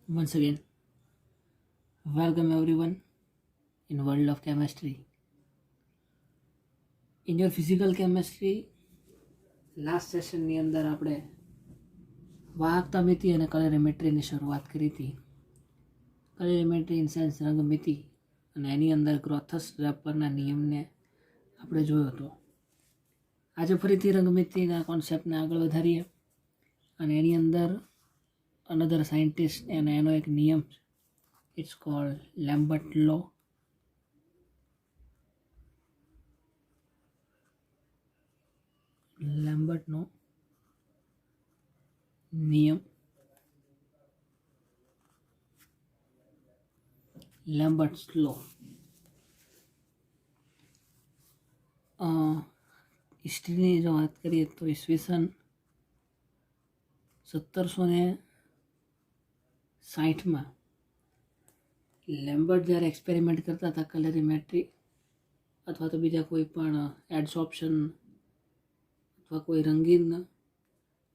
Once again, welcome everyone in world of chemistry. In your physical chemistry, last સેશનની અંદર આપણે વાહકતા મિતિ અને કલરીમેટ્રીની શરૂઆત કરી હતી. કલરીમેટ્રી ઇન સેન્સ રંગમિતિ અને એની અંદર ગ્રોથસ ડ્રેપરના નિયમને આપણે જોયો હતો. આજે ફરીથી રંગમિતિના કોન્સેપ્ટને આગળ વધારીએ અને એની અંદર અનધર સાયન્ટિસ્ટ અને એનો એક નિયમ છે. ઇટ્સ કોલ્ડ લેમ્બર્ટ લો. લેમ્બર્ટનો નિયમ, લેમ્બર્ટ્સ લો. હિસ્ટ્રીની જો વાત કરીએ તો ઈસવીસન 1760 લેમ્બર્ટ જ્યારે એક્સપેરિમેન્ટ કરતા હતા કલરીમેટ્રી અથવા તો બીજા કોઈ પણ એડસોર્પ્શન અથવા કોઈ રંગીન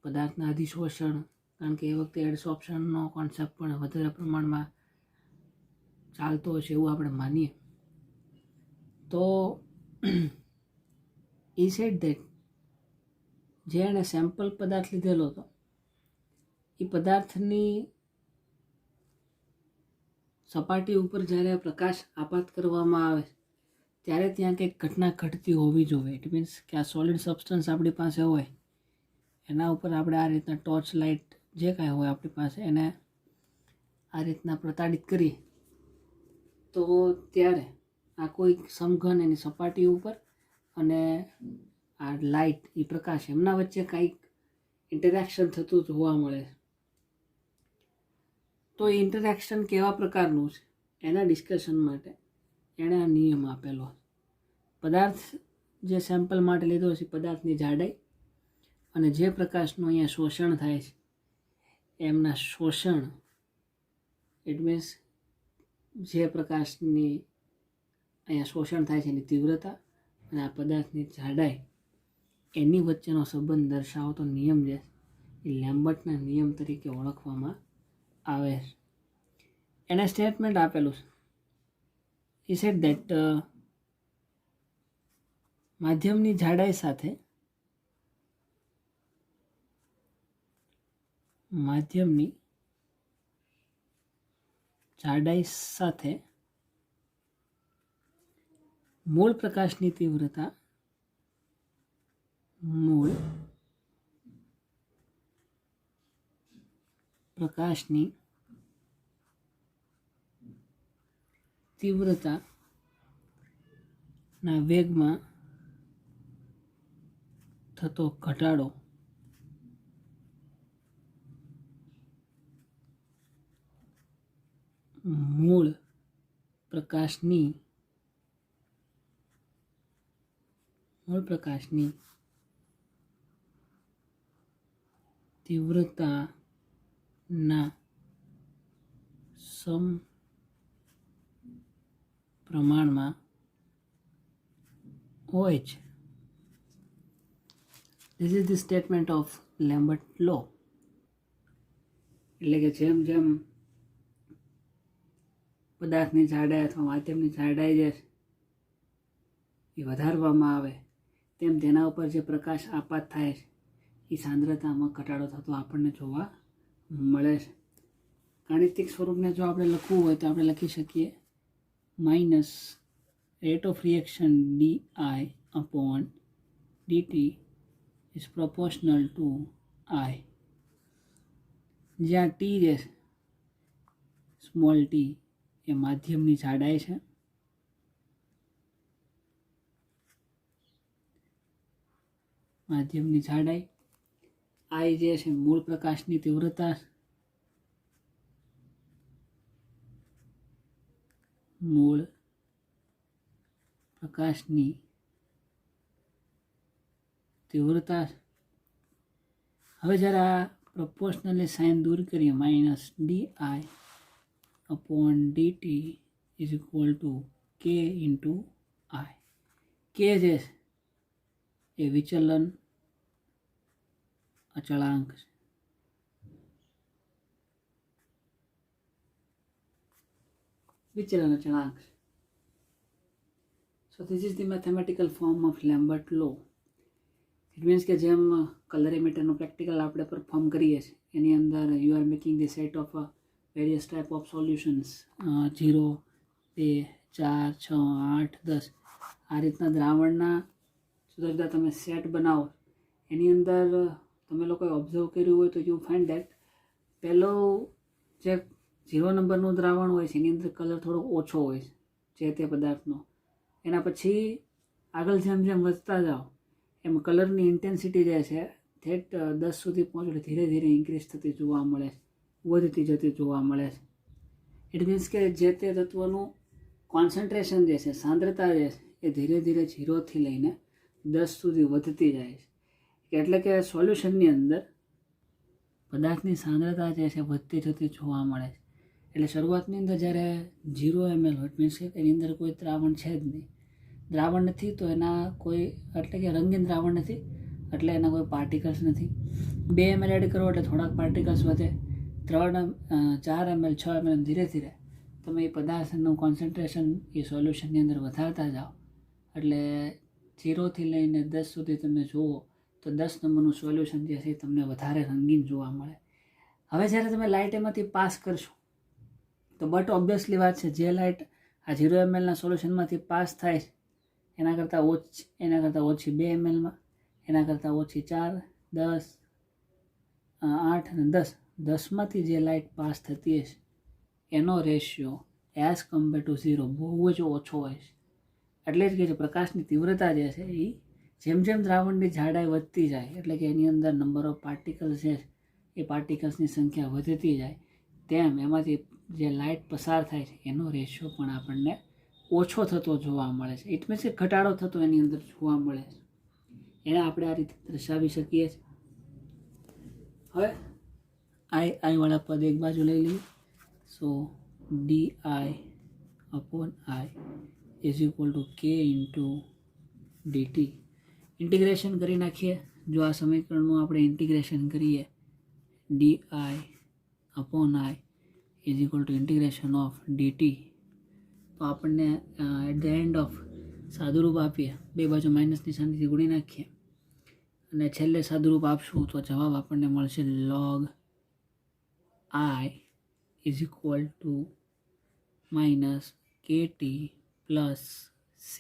પદાર્થના અધિશોષણ, કારણ કે એ વખતે એડસોર્પ્શનનો કોન્સેપ્ટ પણ વધારે પ્રમાણમાં ચાલતો હશે એવું આપણે માનીએ. તો એ સેડ દેટ જે એણે સેમ્પલ પદાર્થ લીધેલો હતો એ પદાર્થની સપાટી ઉપર જ્યારે પ્રકાશ આપાત કરવામાં આવે ત્યારે ત્યાં કંઈક ઘટના ઘટતી હોવી જોઈએ. ઇટ મીન્સ કે આ સોલિડ સબસ્ટન્સ આપણી પાસે હોય એના ઉપર આપણે આ રીતના ટોર્ચ લાઇટ જે કાંઈ હોય આપણી પાસે એને આ રીતના પ્રતાડિત કરીએ તો ત્યારે આ કોઈ સમઘન એની સપાટી ઉપર અને આ લાઇટ એ પ્રકાશ એમના વચ્ચે કંઈક ઇન્ટરેક્શન થતું જોવા મળે. તો એ ઇન્ટરેક્શન કેવા પ્રકારનું છે એના ડિસ્કશન માટે એણે આ નિયમ આપેલો. પદાર્થ જે સેમ્પલ માટે લીધો છે પદાર્થની જાડાઈ અને જે પ્રકાશનું અહીંયા શોષણ થાય છે એમના શોષણ, ઇટ મીન્સ જે પ્રકાશની અહીંયા શોષણ થાય છે એની તીવ્રતા અને આ પદાર્થની જાડાઈ એની વચ્ચેનો સંબંધ દર્શાવતો નિયમ જે એ લેમ્બર્ટના નિયમ તરીકે ઓળખવામાં આવે છે. એણે સ્ટેટમેન્ટ આપેલું છે. he said that માધ્યમની જાડાઈ સાથે મૂળ પ્રકાશની તીવ્રતા ના વેગમાં થતો ઘટાડો મૂળ પ્રકાશની તીવ્રતાના સમપ્રમાણમાં હોય છે. This is the statement of Lambert law. એટલે કે જેમ જેમ પદાર્થની જાડાઈ અથવા માધ્યમની જાડાઈ જે એ વધારવામાં આવે તેમ તેના ઉપર જે પ્રકાશ આપાત થાય છે એ સાંદ્રતામાં ઘટાડો થતો આપણને જોવા મળે છે. ગાણિતિક સ્વરૂપને જો આપણે લખવું હોય તો આપણે લખી શકીએ minus rate of reaction di/dt is proportional to I, જ્યાં t જે સ્મોલ t એ માધ્યમની જાડાઈ છે I જે છે મૂળ પ્રકાશની તીવ્રતા હવે જ્યારે આ પ્રપોર્શનલી સાઇન દૂર કરીએ minus di/dt is equal to k into I. k જે એ વિચલન અચળાંક છે. વિચલન અચળાંક. So this is the mathematical form of Lambert law. It means કે જેમ કલરીમીટરનું પ્રેક્ટિકલ આપણે પરફોર્મ કરીએ છીએ એની અંદર you are making the set of various type of solutions 0, 2, 4, 6, 8, 10 આ રીતના દ્રાવણના જુદા જુદા તમે સેટ બનાવો. એની અંદર તમે લોકોએ ઓબ્ઝર્વ કર્યું હોય તો યુ ફાઇન્ડ દેટ પહેલો જે 0 નંબરનું દ્રાવણ હોય છે એની અંદર કલર થોડો ઓછો હોય છે જે તે પદાર્થનો. એના પછી આગળ જેમ જેમ વધતા જાઓ એમ કલરની ઇન્ટેન્સિટી જે છે થેટ 10 સુધી પહોંચે ધીરે ધીરે ઇન્ક્રીઝ થતી જોવા મળે છે, વધતી જતી જોવા મળે છે. ઇટ મીન્સ કે જે તે તત્વનું કોન્સન્ટ્રેશન જે છે, સાંદ્રતા જે છે એ ધીરે ધીરે 0થી લઈને 10 સુધી વધતી જાય છે. એટલે કે સોલ્યુશનની અંદર પદાર્થની સાંદ્રતા જે છે વધતી જતી જોવા મળે છે. એટલે શરૂઆતની અંદર જ્યારે 0 ml હોય મીન્સ કે એની અંદર કોઈ દ્રાવણ છે જ નહીં. દ્રાવણ નથી તો એના કોઈ એટલે કે રંગીન દ્રાવણ નથી એટલે એના કોઈ પાર્ટિકલ્સ નથી. 2 ml એડ કરો એટલે થોડાક પાર્ટિકલ્સ વધે. 3, 4 ml, 6 ml ધીરે ધીરે તમે એ પદાર્થનું કોન્સન્ટ્રેશન એ સોલ્યુશનની અંદર વધારતા જાઓ એટલે 0થી લઈને 10 સુધી તમે જુઓ તો 10 નંબરનું સોલ્યુશન જે છે તમને વધારે રંગીન જોવા મળે. હવે જ્યારે તમે લાઇટ એમાંથી પાસ કરશો તો બટ ઓબ્વિયસલી વાત છે જે લાઇટ આ 0 mlના સોલ્યુશનમાંથી પાસ થાય છે એના કરતાં ઓછી 2 mlમાં, એના કરતાં ઓછી 4, 10, 8 અને 10, 10માંથી જે લાઇટ પાસ થતી હશે એનો રેશિયો એઝ કમ્પેર ટુ 0 બહુ જ ઓછો હોય છે. એટલે જ કે જે પ્રકાશની તીવ્રતા જે છે એ જેમ જેમ દ્રાવણની જાડાઈ વધતી જાય એટલે કે એની અંદર નંબર ઓફ પાર્ટિકલ્સ છે એ પાર્ટિકલ્સની સંખ્યા વધતી જાય તેમ એમાંથી જે લાઇટ પસાર થાય છે એનો રેશિયો પણ આપણને ઓછો થતો જોવા મળે છે. ઇટ મીન્સ કે ઘટાડો થતો એની અંદર જોવા મળે છે. એને આપણે આ રીતે દર્શાવી શકીએ છીએ. હવે આઈવાળા પદ એક બાજુ લઈ લઈએ. So D I upon I is equal to K into DT. Integration કરી નાખીએ. જો આ સમીકરણનું આપણે ઇન્ટિગ્રેશન કરીએ D I upon I is equal to integration of DT તો આપણને એટ ધ એન્ડ ઓફ સાદુરૂપ આપીએ, બે બાજુ માઇનસ નિશાનીથી ગુણી નાખીએ અને છેલ્લે સાદુરૂપ આપશું તો જવાબ આપણને મળશે log I is equal to minus KT plus C.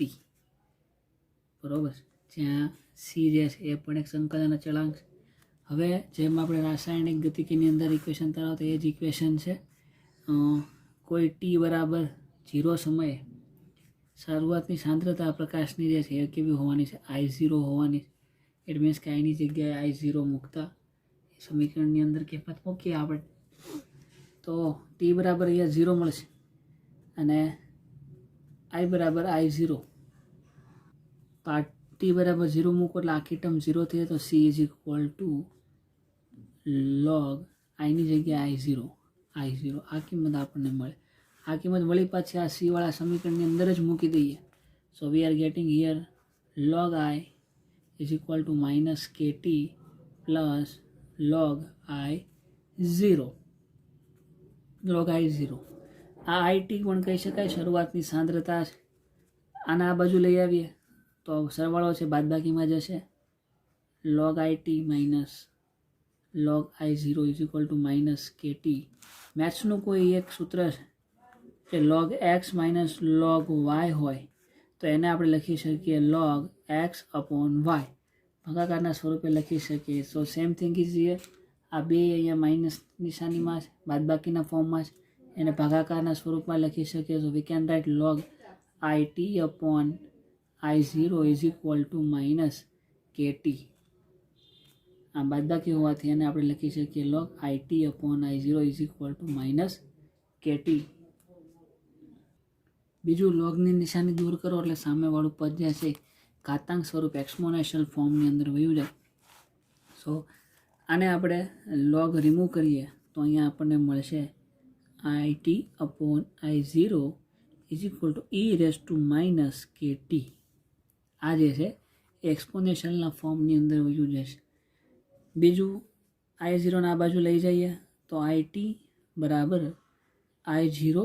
બરાબર, જ્યાં C જે છે એ પણ એક સંકલન અચળાંક છે. હવે જેમ આપણે રાસાયણિક ગતિકીની અંદર ઇક્વેશન તરાવતા એ જ ઇક્વેશન છે. કોઈ t બરાબર 0 સમયે શરૂઆતની સાંદ્રતા પ્રકાશની જે છે એ કેવી હોવાની છે, I0 હોવાની છે. ઇટ મીન્સ કે આની જગ્યાએ I0 મૂકતા સમીકરણની અંદર કિંમત મૂકીએ આપણે તો t બરાબર અહીંયા 0 મળશે અને I બરાબર I0. તો આ t બરાબર 0 મૂકો એટલે આખી ટર્મ 0 થઈ તો C is equal two log આની જગ્યાએ I0 આ કિંમત આપણને મળે. આ કિંમત વળી પાછી આ C વાળા સમીકરણની અંદર જ મૂકી દઈએ. So we are getting here log I is equal to minus KT plus log I0. આ IT પણ કહી શકાય શરૂઆતની સાંદ્રતા છે. આના આ બાજુ લઈ આવીએ તો સરવાળો છે બાદબાકીમાં જશે. log IT minus log I0 is equal to minus KT. મેથ્સનું કોઈ એક સૂત્ર છે કે log x minus log y હોય તો એને આપણે લખી શકીએ log x અપોન y, ભાગાકારના સ્વરૂપે લખી શકીએ. સો સેમ થિંગ ઇઝ હિયર. આ બે અહીંયા માઇનસ નિશાનીમાં છે, બાદબાકીના ફોર્મમાં છે, એને ભાગાકારના સ્વરૂપમાં લખી શકીએ. So we can write log IT upon I0 is equal to minus KT. આ બાદબાકી હોવાથી એને આપણે લખી શકીએ log IT upon I0 is equal to minus KT. બીજું લોગની નિશાની દૂર કરો એટલે સામેવાળું પદ જે છે ઘાતાંક સ્વરૂપ એક્સપોનેન્શિયલ ફોર્મની અંદર વયું જાય. સો આને આપણે લોગ રિમૂવ કરીએ તો અહીંયા આપણને મળશે IT upon I0 is equal to e raise to minus KT. આ જે છે એ એક્સપોનેન્શિયલના ફોર્મની અંદર વયું જશે. બીજું I0 ના બાજુ લઈ જઈએ તો IT બરાબર I0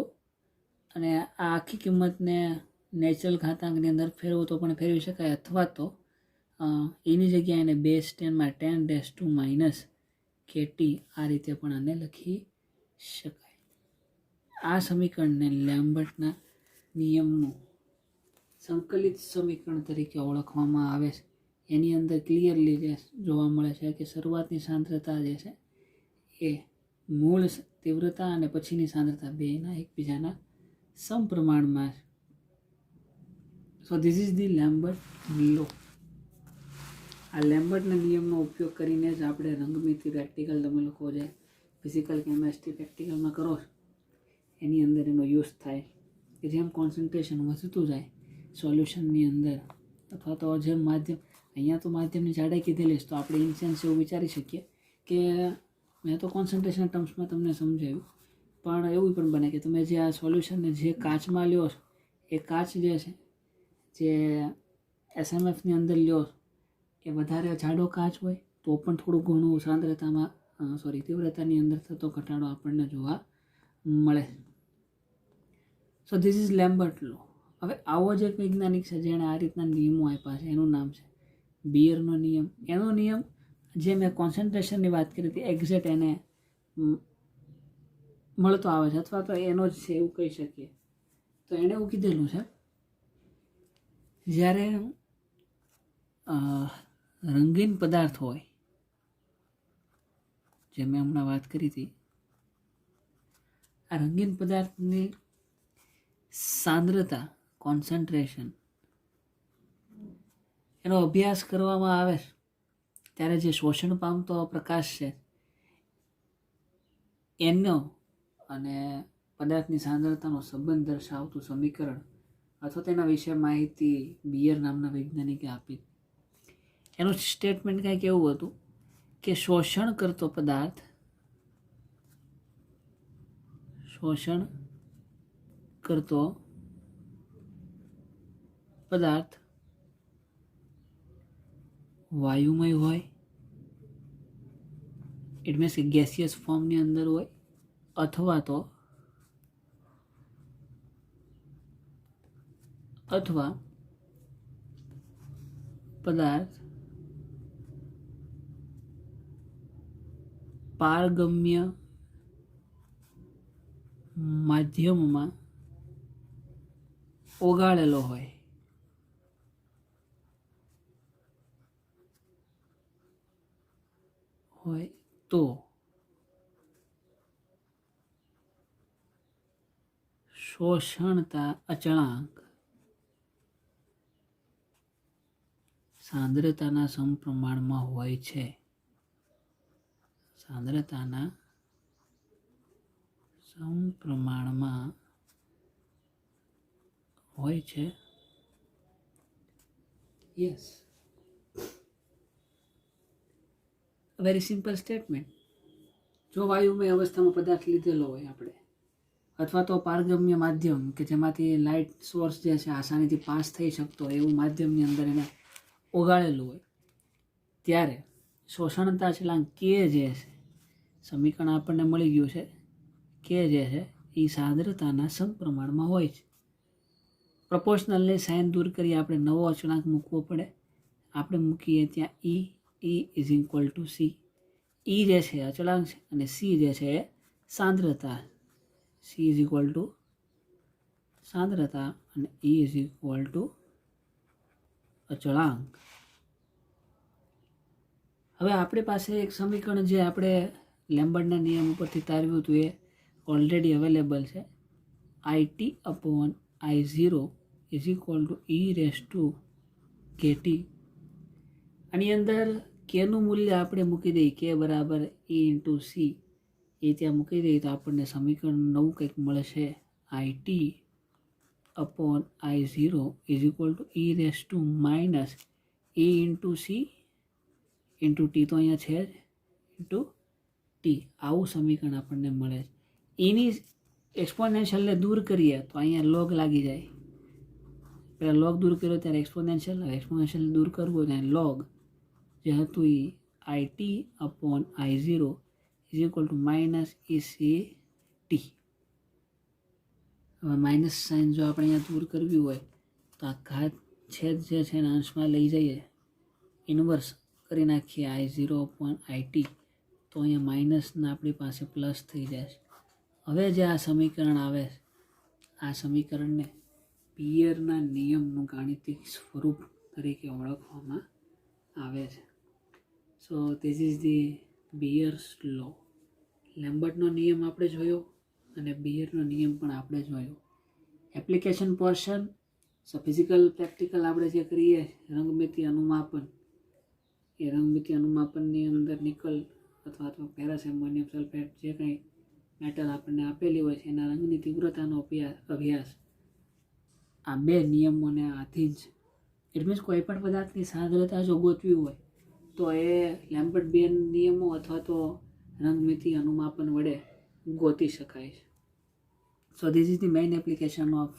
અને આ આખી કિંમતને નેચરલ ઘાતાંકની અંદર ફેરવો તો પણ ફેરવી શકાય, અથવા તો એની જગ્યાએ એને બેઝ 10માં 10⁻² KT આ રીતે પણ આને લખી શકાય. આ સમીકરણને લેમ્બર્ટના નિયમનું સંકલિત સમીકરણ તરીકે ઓળખવામાં આવે છે. એની અંદર ક્લિયરલી જે જોવા મળે છે કે શરૂઆતની સાંદ્રતા જે છે એ મૂળ તીવ્રતા અને પછીની સાંદ્રતા બેના એકબીજાના સમપ્રમાણમાં છે. So this is the Lambert law. આ લેમ્બર્ટના નિયમનો ઉપયોગ કરીને જ આપણે રંગમિતિ પ્રેક્ટિકલ તમે લોકો જે ફિઝિકલ કેમેસ્ટ્રી પ્રેક્ટિકલમાં કરો છો એની અંદર એનો યુઝ થાય કે જેમ કોન્સન્ટ્રેશન વધતું જાય સોલ્યુશનની અંદર, અથવા તો જેમ માધ્યમ, અહીંયા તો માધ્યમની જાડાઈ કીધેલી છે તો આપણે ઇન સેન્સ એવું વિચારી શકીએ કે મેં તો કોન્સન્ટ્રેશન ટર્મ્સમાં તમને સમજાવ્યું, પણ એવું પણ બને કે તમે જે આ સોલ્યુશનને જે કાચમાં લ્યો છો એ કાચ જે છે જે SMFની અંદર લ્યો એ વધારે જાડો કાચ હોય તો પણ થોડું ઘણું સાંદ્રતામાં તીવ્રતાની અંદર થતો ઘટાડો આપણને જોવા મળે. સો ધીસ ઇઝ લેમ્બર્ટ લો. હવે આવો જ એક વૈજ્ઞાનિક છે જેણે આ રીતના નિયમો આપ્યા છે, એનું નામ છે બિયરનો નિયમ. એનો નિયમ જે મેં કોન્સન્ટ્રેશનની વાત કરી હતી એક્ઝેક્ટ એને મળતો આવે છે, અથવા તો એનો જ છે એવું કહી શકીએ. તો એણે એવું કીધેલું છે જ્યારે રંગીન પદાર્થ હોય, જે મેં હમણાં વાત કરી હતી, આ રંગીન પદાર્થની સાંદ્રતા કોન્સન્ટ્રેશન એનો અભ્યાસ કરવામાં આવે ત્યારે જે શોષણ પામતો પ્રકાશ છે એનો અને પદાર્થની સાંદ્રતાનો સંબંધ દર્શાવતું સમીકરણ અથવા તેના વિશે માહિતી બિયર નામના વૈજ્ઞાનિકે આપી. એનું સ્ટેટમેન્ટ કંઈક એવું હતું કે શોષણ કરતો પદાર્થ વાયુમય હોય, ઇટ મીન્સ કે ગેસિયસ ફોર્મની અંદર હોય, અથવા પદાર્થ પારગમ્ય માધ્યમમાં ઓગાળેલો હોય. તો શોષણતા અચળાંક સાંદ્રતાના સમપ્રમાણમાં હોય છે. Yes, very simple statement. જો વાયુમય અવસ્થામાં પદાર્થ લીધેલો હોય આપણે, અથવા તો પારગમ્ય માધ્યમ કે જેમાંથી લાઇટ સોર્સ જે છે આસાનીથી પાસ થઈ શકતો હોય એવું માધ્યમની અંદર એને ઓગાળેલું હોય, ત્યારે શોષણતા અચળાંક કે જે છે સમીકરણ આપણને મળી ગયું છે કે જે છે એ સાંદ્રતાના સમપ્રમાણમાં હોય છે. પ્રપોર્શનલની સાઇન દૂર કરી આપણે નવો અચળાંક મૂકવો પડે. આપણે મૂકીએ ત્યાં E is equal two C. E જે છે અચળાંક છે અને C જે છે એ સાંદ્રતા. C ઇઝ ઇક્વલ ટુ સાંદ્રતા અને E ઇઝ ઇક્વલ ટુ અચળાંક. હવે આપણી પાસે એક સમીકરણ જે આપણે લેમ્બર્ટના નિયમ ઉપરથી તારવ્યું હતું એ ઓલરેડી અવેલેબલ છે. IT/I0 is equal two E⁻KT. આની અંદર કેનું મૂલ્ય આપણે મૂકી દઈએ કે બરાબર E×C એ ત્યાં મૂકી દઈએ તો આપણને સમીકરણ નવું કંઈક મળશે. IT/I0 is equal two E-(E×C×T તો અહીંયા છે જ ×T. આવું સમીકરણ આપણને મળે છે. એની એક્સપોનેન્શિયલને દૂર કરીએ તો અહીંયા લોગ લાગી જાય. પહેલાં લોગ દૂર કર્યો ત્યારે એક્સપોનેન્શિયલ દૂર કરવું ત્યારે લોગ જે હતું એ IT/I0 is equal two -ECT. હવે માઇનસ સાઇન જો આપણે અહીંયા દૂર કરવી હોય તો આ ઘાત છેદ જે છે એના અંશમાં લઈ જઈએ, ઇન્વર્સ કરી નાખીએ I0/IT, તો અહીંયા માઇનસના આપણી પાસે પ્લસ થઈ જાય છે. હવે જે આ સમીકરણ આવે છે, આ સમીકરણને પિયરના નિયમનું ગાણિતિક સ્વરૂપ તરીકે ઓળખવામાં આવે છે. So this is the Beers લો. લેમ્બર્ટનો નિયમ આપણે જોયો અને બિયરનો નિયમ પણ આપણે જોયો. એપ્લિકેશન પોર્શન, સો ફિઝિકલ પ્રેક્ટિકલ આપણે જે કરીએ રંગમિતિ અનુમાપન, એ રંગમિતિ અનુમાપનની અંદર નિકલ અથવા તો પેરાસેમોનિયમ સલ્ફેટ જે કંઈ મેટલ આપણને આપેલી હોય છે એના રંગની તીવ્રતાનો અભ્યાસ આ બે નિયમોને આધીન છે. ઇટ મીન્સ કોઈ પણ પદાર્થની સાંદ્રતા જો ગોતવી હોય તો એ લેમ્બર્ટ બેન નિયમો અથવા તો રંગમિતિ અનુમાપન વડે ગોતી શકાય છે. So this is the main application of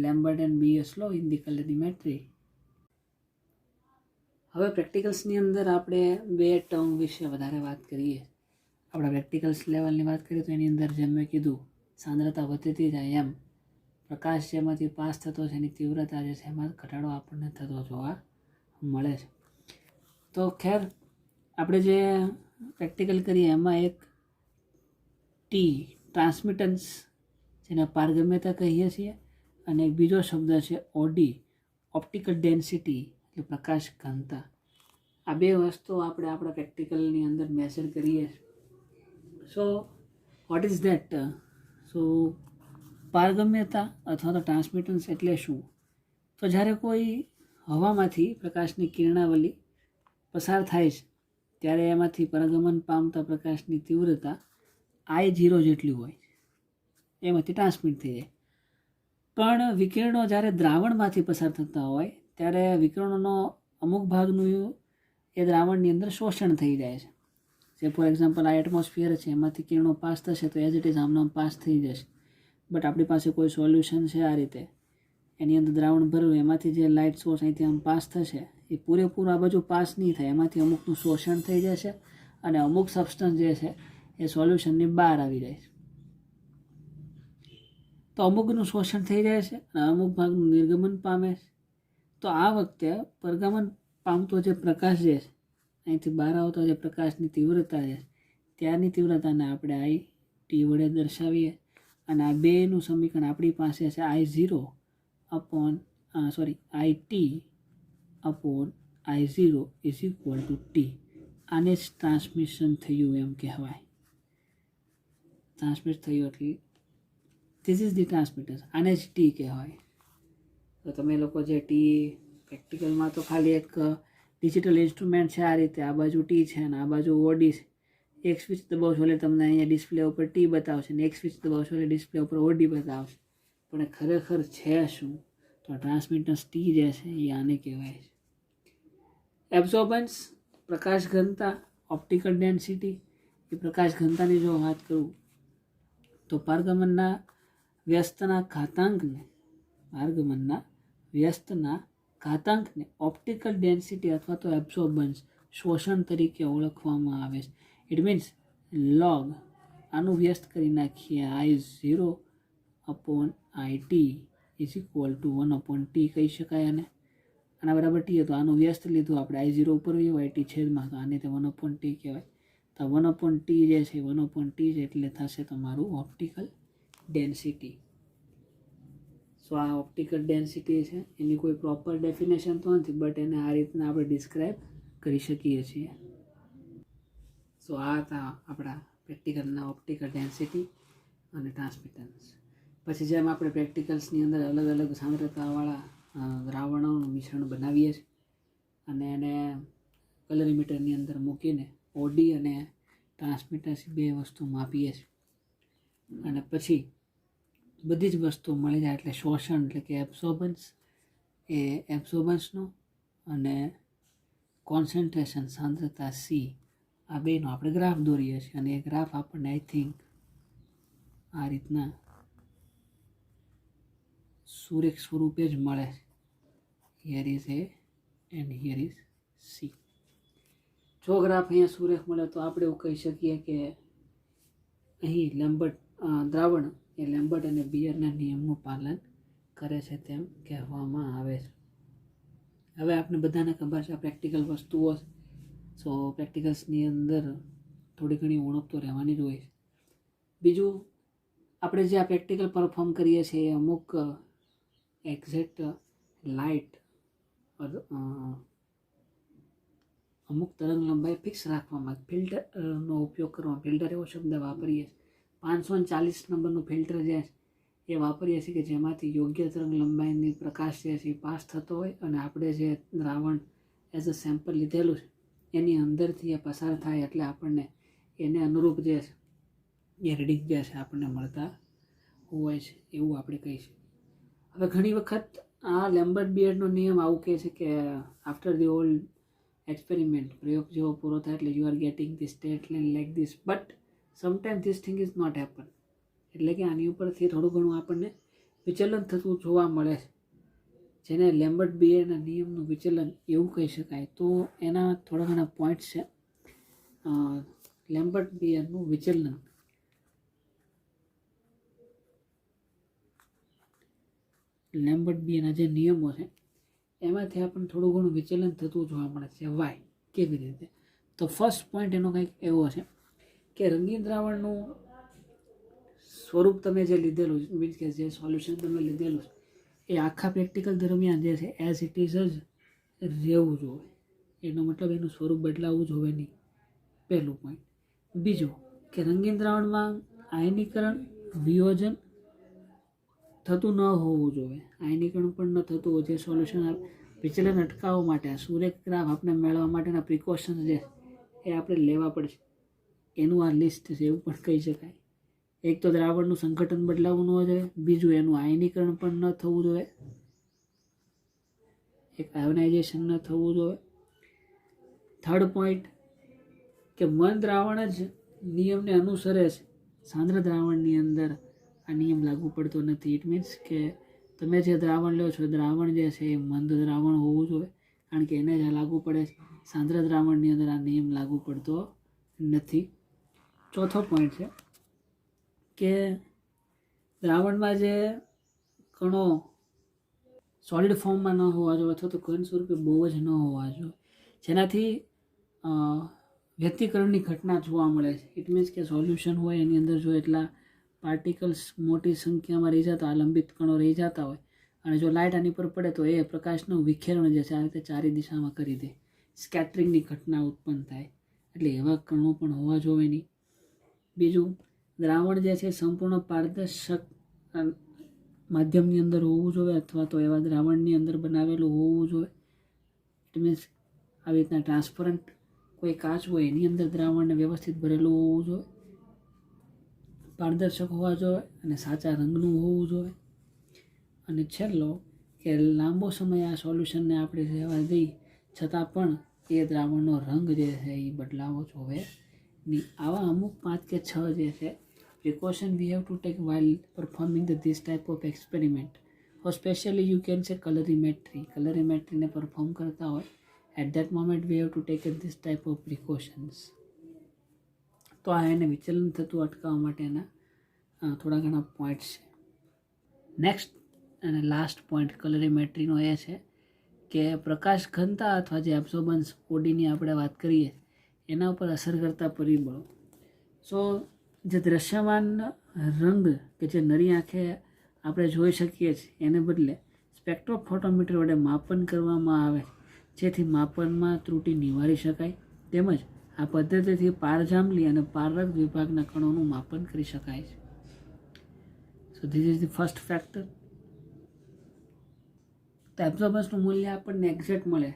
Lambert and Beer's law in the colorimetry. હવે પ્રેક્ટિકલ્સની અંદર આપણે બે ટર્મ વિશે વધારે વાત કરીએ. આપણા પ્રેક્ટિકલ્સ લેવલની વાત કરીએ તો એની અંદર જેમ મેં કીધું, સાંદ્રતા વધતી જાય એમ પ્રકાશ જેમાંથી પાસ થતો છે એની તીવ્રતા જે છે એમાં ઘટાડો આપણને થતો જોવા મળે છે. તો ખેર આપણે જે પ્રેક્ટિકલ કરીએ એમાં એક ટી ટ્રાન્સમિટન્સ જેને પારગમ્યતા કહીએ છીએ અને એક બીજો શબ્દ છે ઓડી ઓપ્ટિકલ ડેન્સિટી એટલે પ્રકાશ ઘનતા. આ બે વસ્તુઓ આપણે આપણા પ્રેક્ટિકલની અંદર મેઝર કરીએ. So what is that? So પારગમ્યતા અથવા તો ટ્રાન્સમિટન્સ એટલે શું? તો જ્યારે કોઈ હવામાંથી પ્રકાશની કિરણાવલી પસાર થાય છે ત્યારે એમાંથી પરગમન પામતા પ્રકાશની તીવ્રતા I0 જેટલી હોય, એમાંથી ટ્રાન્સમિટ થઈ જાય. પણ વિકિરણો જ્યારે દ્રાવણમાંથી પસાર થતા હોય ત્યારે વિકિરણોનો અમુક ભાગનું એ દ્રાવણની અંદર શોષણ થઈ જાય છે. જે ફોર એક્ઝામ્પલ આ એટમોસ્ફિયર છે એમાંથી કિરણો પાસ થશે તો એઝ ઇટ ઇઝ આમનામ પાસ થઈ જશે. બટ આપણી પાસે કોઈ સોલ્યુશન છે આ રીતે, એની અંદર દ્રાવણ ભરવું, એમાંથી જે લાઇટ સોર્સ અહીંથી આમ પાસ થશે એ પૂરેપૂરું આ બાજુ પાસ નહીં થાય, એમાંથી અમુકનું શોષણ થઈ જશે અને અમુક સબસ્ટન્સ જે છે એ સોલ્યુશનની બહાર આવી જાય છે. તો અમુકનું શોષણ થઈ જાય છે અને અમુક ભાગનું નિર્ગમન પામે છે. તો આ વખતે પરગમન પામતો જે પ્રકાશ જે છે, અહીંથી બહાર આવતો જે પ્રકાશની તીવ્રતા છે ત્યારની તીવ્રતાને આપણે IT વડે દર્શાવીએ અને આ બેનું સમીકરણ આપણી પાસે છે IT/I0 is equal two T. આને જ ટ્રાન્સમિશન થયું એમ કહેવાય. ટ્રાન્સમિટ થયું એટલે ધીસ ઇઝ ધી ટ્રાન્સમિટન્સ, આને જ T કહેવાય. તો તમે લોકો જે ટી પ્રેક્ટિકલમાં તો ખાલી એક ડિજિટલ ઇન્સ્ટ્રુમેન્ટ છે આ રીતે, આ બાજુ T છે અને આ બાજુ ઓડી છે. એક સ્વિચ દબાવશો એટલે તમને અહીંયા ડિસ્પ્લે ઉપર T બતાવશે ને એક સ્વિચ દબાવશો એટલે ડિસ્પ્લે ઉપર ઓડી બતાવશે. પણ ખરેખર છે શું? તો ટ્રાન્સમિટન્સ T જે છે એ આને કહેવાય છે. એબ્ઝોર્બન્સ, પ્રકાશ ઘનતા, ઓપ્ટિકલ ડેન્સિટી. એ પ્રકાશ ઘનતાની જો વાત કરું તો પારગમનના વ્યસ્તના ઘાતાંકને ઓપ્ટિકલ ડેન્સિટી અથવા તો એબ્ઝોર્બન્સ શોષણ તરીકે ઓળખવામાં આવે છે. ઇટ મીન્સ log આનું વ્યસ્ત કરી નાખીએ I0/IT is equal two 1/T કહી શકાય. આના બરાબર T હતો, આનું વ્યસ્ત લીધું આપણે, I0 ઉપર હોય IT છેદમાં, તો આને તે 1/T કહેવાય. તો 1/T જે છે 1/T એટલે થશે તમારું ઓપ્ટિકલ ડેન્સિટી. સો આ ઓપ્ટિકલ ડેન્સિટી છે એની કોઈ પ્રોપર ડેફિનેશન તો નથી, બટ એને આ રીતના આપણે ડિસ્ક્રાઇબ કરી શકીએ છીએ. સો આ હતા આપણા પ્રેક્ટિકલના ઓપ્ટિકલ ડેન્સિટી અને ટ્રાન્સમિટન્સ. પછી જેમ આપણે પ્રેક્ટિકલ્સની અંદર અલગ અલગ સાંદ્રતાવાળા દ્રાવણોનું મિશ્રણ બનાવીએ છીએ અને એને કલરીમીટરની અંદર મૂકીને ઓડી અને ટ્રાન્સમિટન્સ બે વસ્તુ માપીએ છીએ અને પછી બધી જ વસ્તુ મળી જાય એટલે શોષણ એટલે કે એબ્ઝોર્બન્સનો અને કોન્સન્ટ્રેશન સાંદ્રતા C, આ બેનો આપણે ગ્રાફ દોરીએ છીએ અને એ ગ્રાફ આપણને આઈ થિંક આ રીતના સુરેખ સ્વરૂપે જ મળે. Here is A and here is C. જો ગ્રાફ અહીંયા સુરેખ મળે તો આપણે એવું કહી શકીએ કે અહીં લેમ્બર્ટ દ્રાવણ એ લેમ્બર્ટ અને બિયરના નિયમનું પાલન કરે છે તેમ કહેવામાં આવે છે. હવે આપણે બધાને ખબર છે આ પ્રેક્ટિકલ વસ્તુઓ, સો પ્રેક્ટિકલ્સની અંદર થોડી ઘણી ઉણપ તો રહેવાની જ હોય છે. બીજું, આપણે જે આ પ્રેક્ટિકલ પરફોર્મ કરીએ છીએ એ અમુક એક્ઝેક્ટ લાઇટ અમુક તરંગ લંબાઈ ફિક્સ રાખવામાં ફિલ્ટરનો ઉપયોગ કરવા, ફિલ્ટર એવો શબ્દ વાપરીએ 540 નંબરનું ફિલ્ટર જે એ વાપરીએ છીએ કે જેમાંથી યોગ્ય તરંગ લંબાઈની પ્રકાશ જે છે એ પાસ થતો હોય અને આપણે જે દ્રાવણ એઝ અ સેમ્પલ લીધેલું છે એની અંદરથી એ પસાર થાય એટલે આપણને એને અનુરૂપ જે છે એ રીડિંગ જે છે આપણને મળતા હોય છે એવું આપણે કહીશું. હવે ઘણી વખત આ લેમ્બર્ટ બિયર્ડનો નિયમ આવું કહે છે કે આફ્ટર ધી ઓલ એક્સપેરિમેન્ટ, પ્રયોગ જેવો પૂરો થાય એટલે you are getting the straight line like this, but sometime this thing is not happen. એટલે કે આની ઉપરથી થોડું ઘણું આપણને વિચલન થતું જોવા મળે છે, જેને લેમ્બર્ટ બિયરના નિયમનું વિચલન એવું કહી શકાય. તો એના થોડા ઘણા પોઈન્ટ્સ છે. લેમ્બર્ટ બિયરનું વિચલન. લેમ્બર્ટ બિયરના જે નિયમો છે એમાંથી આપણને થોડું ઘણું વિચલન થતું જોવા મળે છે. વાય? કેવી રીતે? તો ફર્સ્ટ પોઈન્ટ એનો કંઈક એવો છે કે રંગીન દ્રાવણનું સ્વરૂપ તમે જે લીધેલું છે, મીન્સ કે જે સોલ્યુશન તમે લીધેલું છે એ આખા પ્રેક્ટિકલ દરમિયાન જે છે એઝ ઇટ ઇઝ જ રહેવું જોઈએ. એનો મતલબ એનું સ્વરૂપ બદલાવવું જોઈએ નહીં, પહેલું પોઈન્ટ. બીજું કે રંગીન દ્રાવણમાં આયનીકરણ, વિયોજન થતું ન હોવું જોઈએ. આયનીકરણ પણ ન થતું હોય. જે સોલ્યુશન વિચલન અટકાવવા માટે સુરેખ ગ્રાફ આપણે મેળવવા માટેના પ્રિકોશન્સ જે એ આપણે લેવા પડશે, એનું આ લિસ્ટ છે એવું પણ કહી શકાય. એક તો દ્રાવણનું સંઘટન બદલાવવું ન જોઈએ, બીજું એનું આયનીકરણ પણ ન થવું જોઈએ, એક આયોનાઇઝેશન ન થવું જોઈએ. થર્ડ પોઈન્ટ કે મન દ્રાવણ જ નિયમને અનુસરે છે, સાંદ્ર દ્રાવણની અંદર આ નિયમ લાગુ પડતો નથી. ઇટ મીન્સ કે તમે જે દ્રાવણ લો છો દ્રાવણ જે છે એ મંદ દ્રાવણ હોવું જોઈએ, કારણ કે એને જ લાગુ પડે છે. સાંદ્ર દ્રાવણની અંદર આ નિયમ લાગુ પડતો નથી. ચોથો પોઈન્ટ છે કે દ્રાવણમાં જે કણો સોલિડ ફોર્મમાં ન હોવા જોઈએ અથવા તો ઘન સ્વરૂપે બહુ જ ન હોવા જોઈએ, જેનાથી વ્યતિકરણની ઘટના જોવા મળે છે. ઇટ મીન્સ કે સોલ્યુશન હોય એની અંદર જો એટલા પાર્ટિકલ્સ મોટી સંખ્યામાં રહી જતા, લંબિત કણો રહી જતા હોય અને જો લાઇટ આની પર પડે તો એ પ્રકાશનું વિખેરણ જે છે આ રીતે ચારે દિશામાં કરી દે, સ્કેટરિંગની ઘટના ઉત્પન્ન થાય. એટલે એવા કણો પણ હોવા જોઈએ નહીં. બીજું, દ્રાવણ જે છે સંપૂર્ણ પારદર્શક માધ્યમની અંદર હોવું જોઈએ અથવા તો એવા દ્રાવણની અંદર બનાવેલું હોવું જોઈએ. ઇટ મીન્સ આવી રીતના ટ્રાન્સપરન્ટ કોઈ કાચ હોય એની અંદર દ્રાવણને વ્યવસ્થિત ભરેલું હોવું જોઈએ, પારદર્શક હોવા જોઈએ અને સાચા રંગનું હોવું જોઈએ. અને છેલ્લો કે લાંબો સમય આ સોલ્યુશનને આપણે રહેવા દઈ છતાં પણ એ દ્રાવણનો રંગ જે છે એ બદલાવો જોવે નહીં. આવા અમુક 5 કે 6 જે છે precaution we have to take while performing this type of experiment, or specially you can say colorimetry ને પરફોર્મ કરતા હોય at that moment we have to take this type of precautions. તો આ એને વિચલન થતું અટકાવવા માટેના થોડા ઘણા પોઈન્ટ્સ છે. નેક્સ્ટ અને લાસ્ટ પોઈન્ટ કલરીમેટ્રીનો એ છે કે પ્રકાશ ઘનતા અથવા જે એબ્સોર્બન્સ બોડીની આપણે વાત કરીએ એના ઉપર અસર કરતા પરિબળો. સો જે દ્રશ્યમાન રંગ કે જે નરી આંખે આપણે જોઈ શકીએ છીએ એને બદલે સ્પેક્ટ્રોફોટોમીટર વડે માપન કરવામાં આવે જેથી માપનમાં ત્રુટિ નિવારી શકાય. તેમજ આ પદ્ધતિથી પારજાંબલી અને પારરગ વિભાગના કણોનું માપન કરી શકાય છે. So this is the first factor. તો એબ્ઝોર્બન્સનું મૂલ્ય આપણને એક્ઝેક્ટ મળે.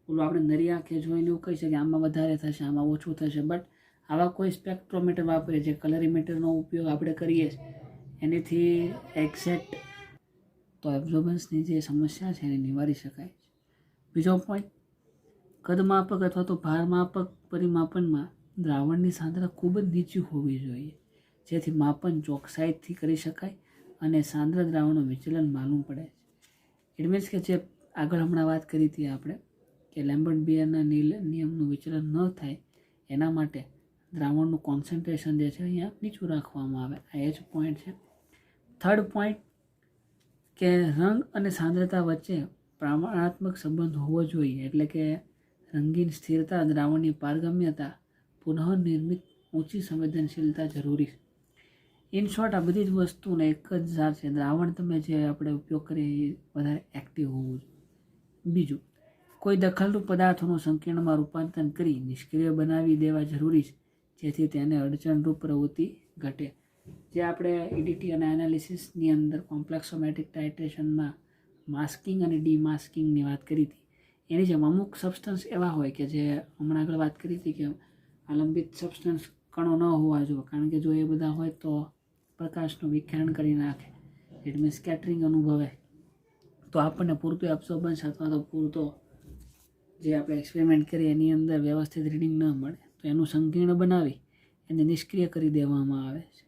ઓલું આપણે નરી આંખે જોઈને એવું કહી શકીએ આમાં વધારે થશે, આમાં ઓછું થશે, બટ આવા કોઈ સ્પેક્ટ્રોમીટર વાપરીએ જે કલરીમીટરનો ઉપયોગ આપણે કરીએ છીએ એનાથી એક્ઝેક્ટ તો એબ્ઝોર્બન્સની જે સમસ્યા છે એને નિવારી શકાય છે. બીજો પોઈન્ટ, કદમાપક અથવા તો ભારમાપક પરિમાપનમાં દ્રાવણની સાંદ્રતા ખૂબ જ નીચી હોવી જોઈએ જેથી માપન ચોકસાઈથી કરી શકાય અને સાંદ્ર દ્રાવણનું વિચલન માલુમ પડે છે. ઇટ મીન્સ કે જે આગળ હમણાં વાત કરી હતી આપણે કે લેમ્બર્ટ બિયરના નિયમનું વિચલન ન થાય એના માટે દ્રાવણનું કોન્સન્ટ્રેશન જે છે અહીંયા નીચું રાખવામાં આવે. આ એ જ પોઈન્ટ છે. થર્ડ પોઈન્ટ કે રંગ અને સાંદ્રતા વચ્ચે પ્રમાણાત્મક સંબંધ હોવો જોઈએ, એટલે કે રંગીન સ્થિરતા, દ્રાવણની પારગમ્યતા, પુનઃનિર્મિત ઊંચી સંવેદનશીલતા જરૂરી છે. ઇન શોર્ટ, આ બધી જ વસ્તુને એક જ સાર છે. દ્રાવણ તમે જે આપણે ઉપયોગ કરીએ એ વધારે એક્ટિવ હોવું જોઈએ. બીજું, કોઈ દખલરૂપ પદાર્થોનું સંકીર્ણમાં રૂપાંતર કરી નિષ્ક્રિય બનાવી દેવા જરૂરી છે, જેથી તેને અડચણરૂપ પ્રવૃત્તિ ઘટે. જે આપણે EDT અને એનાલિસિસની અંદર કોમ્પ્લેક્સોમેટ્રિક ટાઇટ્રેશનમાં માસ્કિંગ અને ડીમાસ્કિંગની વાત કરી હતી, એની જેમ અમુક સબસ્ટન્સ એવા હોય કે જે હમણાં આગળ વાત કરી હતી કે આલંબિત સબસ્ટન્સ કણો ન હોવા જોઈએ, કારણ કે જો એ બધા હોય તો પ્રકાશનું વિખેરણ કરી નાખે, ઇટ મીન્સ સ્કેટરિંગ અનુભવે, તો આપણને પૂરતું એબ્સોર્બન્સ અથવા તો પૂરતો જે આપણે એક્સપેરિમેન્ટ કરીએ એની અંદર વ્યવસ્થિત રીડિંગ ન મળે, તો એનું સંકીર્ણ બનાવી એને નિષ્ક્રિય કરી દેવામાં આવે છે.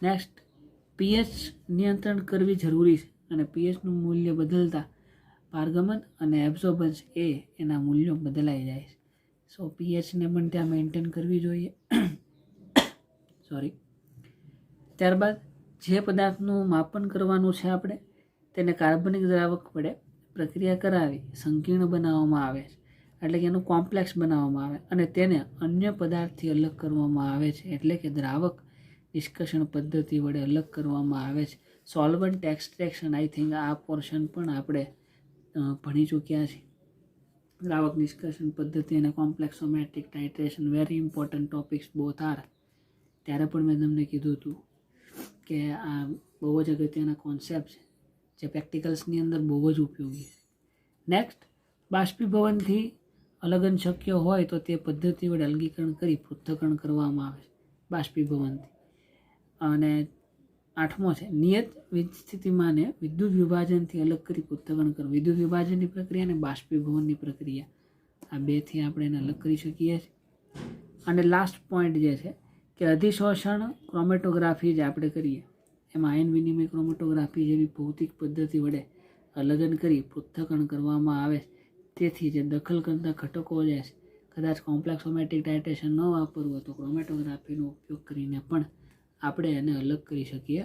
નેક્સ્ટ, pH નિયંત્રણ કરવી જરૂરી છે, અને pHનું મૂલ્ય બદલતા પારગમન અને એબ્સોર્બન્સ એના મૂલ્યો બદલાઈ જાય છે. સો pHને પણ ત્યાં મેન્ટેન કરવી જોઈએ. ત્યારબાદ જે પદાર્થનું માપન કરવાનું છે આપણે તેને કાર્બનિક દ્રાવક વડે પ્રક્રિયા કરાવી સંકીર્ણ બનાવવામાં આવે છે, એટલે કે એનું કોમ્પ્લેક્સ બનાવવામાં આવે અને તેને અન્ય પદાર્થથી અલગ કરવામાં આવે છે, એટલે કે દ્રાવક નિષ્કર્ષણ પદ્ધતિ વડે અલગ કરવામાં આવે છે. સોલ્વન્ટ એક્સટ્રેક્શન, આઈ થિંક આ પોર્શન પણ આપણે ભણી ચૂક્યા છીએ. દ્રાવક નિષ્કર્ષણ પદ્ધતિ અને complexometric titration, very important topics both are. ત્યારે પણ મેં તમને કીધું હતું કે આ બહુ જ અગત્યના કોન્સેપ્ટ છે, જે પ્રેક્ટિકલ્સની અંદર બહુ જ ઉપયોગી છે. નેક્સ્ટ, બાષ્પીભવનથી અલગન શક્ય હોય તો તે પદ્ધતિ વડે અલગીકરણ કરી પૃથ્થકરણ કરવામાં આવે છે બાષ્પીભવનથી. અને 8મો છે નિયત સ્થિતિમાને વિદ્યુત વિભાજનથી અલગ કરી પૃથ્થકરણ કરવું. વિદ્યુત વિભાજનની પ્રક્રિયા અને બાષ્પીભવનની પ્રક્રિયા, આ બેથી આપણે એને અલગ કરી શકીએ છીએ. અને લાસ્ટ પોઈન્ટ જે છે કે અધિશોષણ ક્રોમેટોગ્રાફી જે આપણે કરીએ એમાં આયન વિનિમય ક્રોમેટોગ્રાફી જેવી ભૌતિક પદ્ધતિ વડે અલગન કરી પૃથ્થકરણ કરવામાં આવે. તેથી જે દખલ કરતા ઘટકો જે છે, કદાચ કોમ્પ્લેક્સોમેટ્રિક ટાઇટ્રેશન ન વાપરવું તો ક્રોમેટોગ્રાફીનો ઉપયોગ કરીને પણ આપણે એને અલગ કરી શકીએ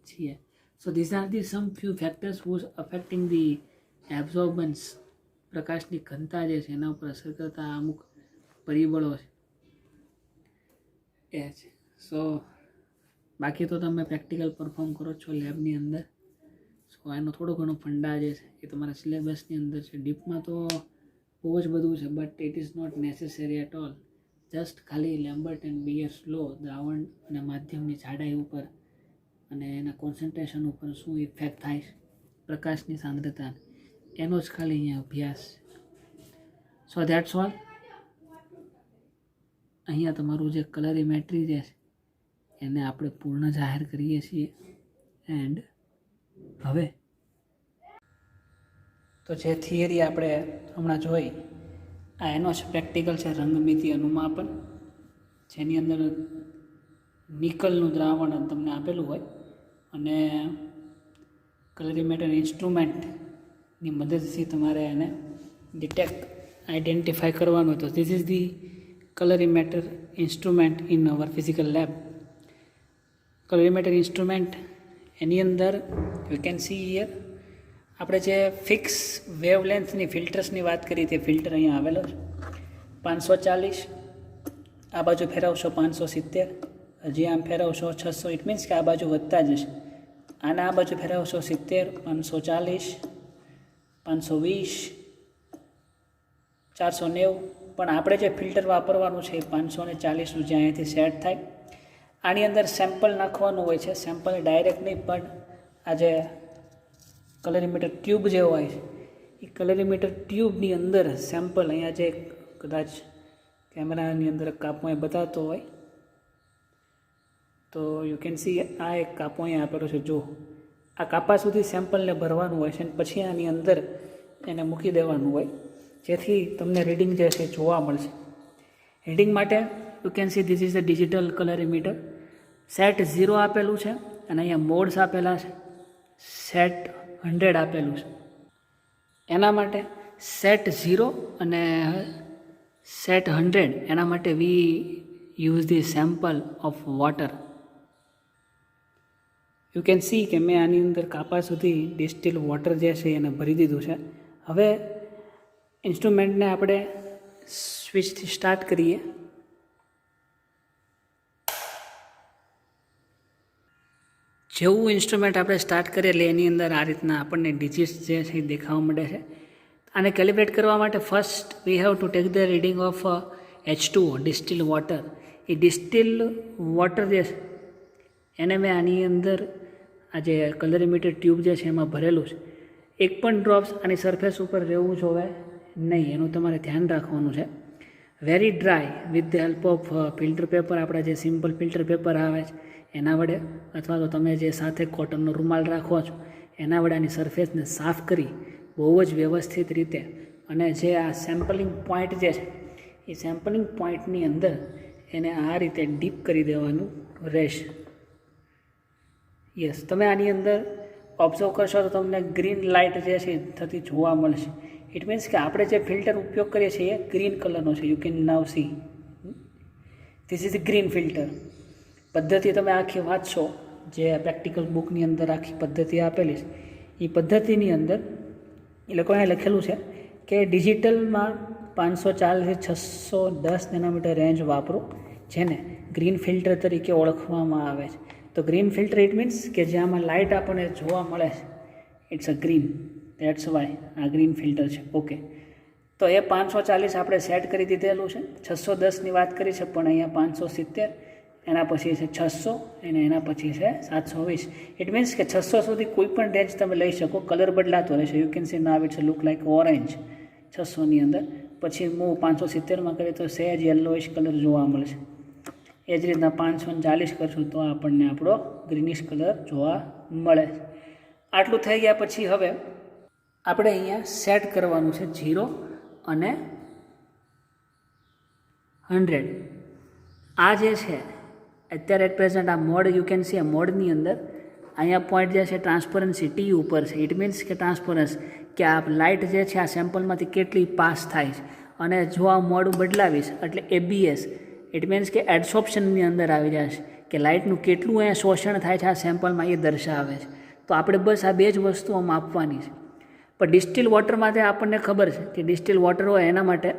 છીએ. So this are the some few factors who's affecting the absorbance. પ્રકાશની ઘનતા જે છે એના ઉપર અસર કરતા અમુક પરિબળો છે એ છે. સો બાકી તો તમે પ્રેક્ટિકલ પરફોર્મ કરો છો લેબની અંદર, સો એનો થોડો ઘણો ફંડા જે છે એ તમારા સિલેબસની અંદર છે. ડીપમાં તો બહુ જ બધું છે, but it is not necessary at all. Just ખાલી લેમ્બર્ટ એન્ડ બીયર્સ લો, દ્રાવણ અને માધ્યમની જાડાઈ ઉપર અને એના કોન્સન્ટ્રેશન ઉપર શું ઇફેક્ટ થાય છે પ્રકાશની સાંદ્રતા, એનો જ ખાલી અહીંયા અભ્યાસ. સો ધેટ્સ ઓલ. અહીંયા તમારું જે કલરીમેટ્રી જે છે એને આપણે પૂર્ણ જાહેર કરીએ છીએ. એન્ડ હવે તો જે થિયરી આપણે હમણાં જોઈ, આ એનો જ પ્રેક્ટિકલ છે રંગમિતિ અનુમાપન, જેની અંદર નિકલનું દ્રાવણ તમને આપેલું હોય અને કલરીમેટર ઇન્સ્ટ્રુમેન્ટની મદદથી તમારે એને આઈડેન્ટિફાઈ કરવાનું હોય. તો this is the colorimeter instrument in our physical lab. colorimeter instrument એની અંદર you can see here આપણે જે ફિક્સ વેવલેન્થની ફિલ્ટર્સની વાત કરી તે ફિલ્ટર અહીંયા આવેલો છે 540. આ બાજુ ફેરવશો 570, હજી આમ ફેરવશો 600. ઇટ મીન્સ કે આ બાજુ વધતા જશે. આને આ બાજુ ફેરવશો 70, 540, 520, 490. પણ આપણે જે ફિલ્ટર વાપરવાનું છે એ 540નું જે અહીંયાથી સેટ થાય. આની અંદર સેમ્પલ નાખવાનું હોય છે. સેમ્પલ ડાયરેક્ટ નહીં, પણ આ જે કલરીમીટર ટ્યુબ જે હોય છે એ કલરીમીટર ટ્યુબની અંદર સેમ્પલ, અહીંયા જે કદાચ કેમેરાની અંદર કાપો એ બતાવતો હોય તો યુ કેન સી, આ એક કાપો અહીંયા આપેલો છે. જો આ કાપા સુધી સેમ્પલને ભરવાનું હોય છે અને પછી આની અંદર એને મૂકી દેવાનું હોય, જેથી તમને રીડિંગ જે છે જોવા મળશે. રીડિંગ માટે you can see this is the digital colorimeter. Set 0 આપેલું છે અને અહીંયા મોડ્સ આપેલા છે. સેટ 100 આપેલું છે. એના માટે સેટ 0 અને સેટ 100 એના માટે વી use the sample of water. You can C કે મેં આની અંદર કાપા સુધી ડિસ્ટિલ વોટર જે છે એને ભરી દીધું છે. હવે ઇન્સ્ટ્રુમેન્ટને આપણે સ્વિચથી સ્ટાર્ટ કરીએ. જેવું ઇન્સ્ટ્રુમેન્ટ આપણે સ્ટાર્ટ કરીએ એટલે એની અંદર આ રીતના આપણને ડિજિટ્સ જે છે એ દેખાવા માંડે છે. આને કેલિબ્રેટ કરવા માટે first we have to take the reading of H2O distil water. A distil water જે છે એને મેં આની અંદર આ જે કલરીમીટર ટ્યુબ જે છે એમાં ભરેલું છે. એક પણ ડ્રોપ્સ આની સરફેસ ઉપર રહેવું જોવે નહીં, એનું તમારે ધ્યાન રાખવાનું છે. Very dry with the help of filter paper, આપણા જે સિમ્પલ ફિલ્ટર પેપર આવે છે એના વડે, અથવા તો તમે જે સાથે કોટનનો રૂમાલ રાખો છો એના વડે આની સરફેસને સાફ કરી બહુ જ વ્યવસ્થિત રીતે, અને જે આ સેમ્પલિંગ પોઈન્ટ જે છે એ સેમ્પલિંગ પોઈન્ટની અંદર એને આ રીતે ડીપ કરી દેવાનું રહેશે. યસ, તમે આની અંદર ઓબ્ઝર્વ કરશો તો તમને ગ્રીન લાઇટ જે છે થતી જોવા મળશે. ઇટ મીન્સ કે આપણે જે ફિલ્ટર ઉપયોગ કરીએ છીએ એ ગ્રીન કલરનો છે. You can now C this is green filter. પદ્ધતિ તમે આખી વાંચશો, જે પ્રેક્ટિકલ બુકની અંદર આખી પદ્ધતિ આપેલી છે, એ પદ્ધતિની અંદર એ લોકોએ લખેલું છે કે ડિજિટલમાં 540 થી 610 નેનોમીટર રેન્જ વાપરો, જેને ગ્રીન ફિલ્ટર તરીકે ઓળખવામાં આવે છે. તો ગ્રીન ફિલ્ટર ઇટ મીન્સ કે જ્યાંમાં લાઇટ આપણને જોવા મળે છે it's a green, that's why આ ગ્રીન ફિલ્ટર છે. ઓકે, તો એ 540 આપણે સેટ કરી દીધેલું છે. 610ની વાત કરી છે, પણ અહીંયા 570, એના પછી છે 600 અને એના પછી છે 720. ઇટ મીન્સ કે 600 સુધી કોઈ પણ રેન્જ તમે લઈ શકો. કલર બદલાતો રહેશે. You can see now it's look like orange 600ની અંદર. પછી હું 570માં કરીએ તો સહેજ યલોઇશ કલર જોવા મળશે. એ જ રીતના 540 કરશું તો આપણને આપણો ગ્રીનિશ કલર જોવા મળે. આટલું થઈ ગયા પછી હવે આપણે અહીંયા સેટ કરવાનું છે 0 અને 100. આ જે છે અત્યારે એટ પ્રેઝન્ટ આ મોડ, યુ કેન સી આ મોડની અંદર અહીંયા પોઈન્ટ જે છે ટ્રાન્સપરન્સી ટી ઉપર છે. ઇટ મીન્સ કે ટ્રાન્સપરન્સ કે આ લાઇટ જે છે આ સેમ્પલમાંથી કેટલી પાસ થાય છે. અને જો આ મોડ બદલાવીશ એટલે ABS, ઇટ મીન્સ કે એડસોપ્શનની અંદર આવી જશે કે લાઇટનું કેટલું અહીંયા શોષણ થાય છે આ સેમ્પલમાં એ દર્શાવે છે. તો આપણે બસ આ બે જ વસ્તુઓ માપવાની છે. પણ ડિસ્ટિલ વોટર માટે આપણને ખબર છે કે ડિસ્ટિલ વોટર હોય એના માટે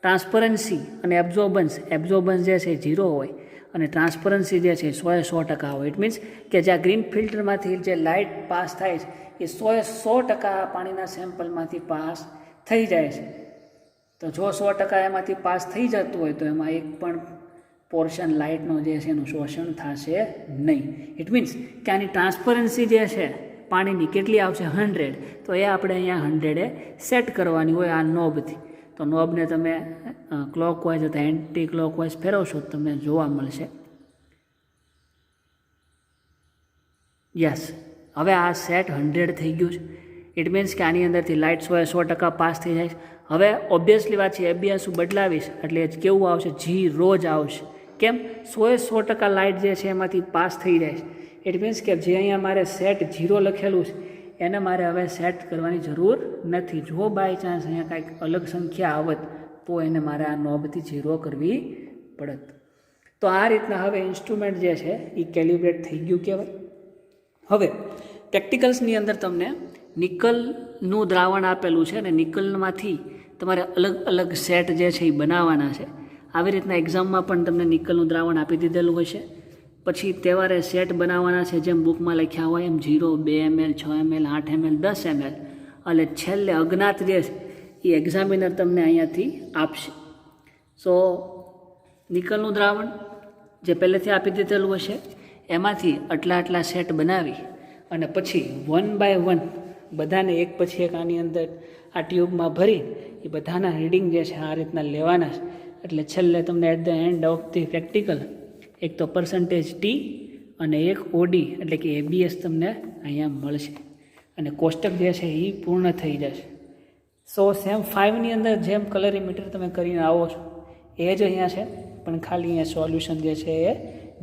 ટ્રાન્સપરન્સી અને એબ્ઝોર્બન્સ જે છે 0 હોય અને ટ્રાન્સપરન્સી જે છે 100% હોય. ઇટ મીન્સ કે જ્યાં ગ્રીન ફિલ્ટરમાંથી જે લાઇટ પાસ થાય છે એ 100% પાણીના સેમ્પલમાંથી પાસ થઈ જાય છે. તો જો 100% એમાંથી પાસ થઈ જતું હોય તો એમાં એક પણ પોર્શન લાઇટનો જે છે એનું શોષણ થશે નહીં. ઇટ મીન્સ કે આની ટ્રાન્સપરન્સી જે છે પાણીની કેટલી આવશે 100. તો એ આપણે અહીંયા 100 સેટ કરવાની હોય આ નોબથી. તો નોબને તમે ક્લોકવાઇઝ અથવા એન્ટી ક્લોકવાઇઝ ફેરવશો તો તમને જોવા મળશે. યસ, હવે આ સેટ 100 થઈ ગયું છે. ઇટ મીન્સ કે આની અંદરથી લાઇટ 100% પાસ થઈ જાય છે. હવે ઓબ્વિયસલી વાત છે ABS બદલાવીશ એટલે કેવું આવશે? 0 જ આવશે. કેમ? 100% લાઇટ જે છે એમાંથી પાસ થઈ જાય છે. ઇટ મીન્સ કે જે અહીંયા મારે સેટ 0 લખેલું છે એને મારે હવે સેટ કરવાની જરૂર નથી. જો બાય ચાન્સ અહીંયા કાંઈક અલગ સંખ્યા આવત તો એને મારે આ નોબથી 0 કરવી પડત. તો આ રીતના હવે ઇન્સ્ટ્રુમેન્ટ જે છે એ કેલિબ્રેટ થઈ ગયું કહેવાય. હવે પ્રેક્ટિકલ્સની અંદર તમને નિકલનું દ્રાવણ આપેલું છે અને નિકલમાંથી તમારે અલગ અલગ સેટ જે છે એ બનાવવાના છે. આવી રીતના એક્ઝામમાં પણ તમને નિકલનું દ્રાવણ આપી દીધેલું હોય છે. પછી તહેવારે સેટ બનાવવાના છે જેમ બુકમાં લખ્યા હોય એમ 0, 2 ml, 6 ml, 8 ml, 10 ml. અને છેલ્લે અજ્ઞાત જે છે એ એક્ઝામિનર તમને અહીંયાથી આપશે. સો નિકલનું દ્રાવણ જે પહેલેથી આપી દીધેલું હશે એમાંથી આટલા સેટ બનાવી અને પછી 1 by 1 બધાને એક પછી એક આની અંદર આ ટ્યુબમાં ભરી એ બધાના રીડિંગ જે છે આ રીતના લેવાના છે. એટલે છેલ્લે તમને at the end of the practical એક તો %T અને એક OD એટલે કે ABS તમને અહીંયા મળશે અને કોષ્ટક જે છે એ પૂર્ણ થઈ જશે. સો સેમ 5ની અંદર જેમ કલરીમીટર તમે કરીને આવો છો એ જ અહીંયા છે, પણ ખાલી અહીંયા સોલ્યુશન જે છે એ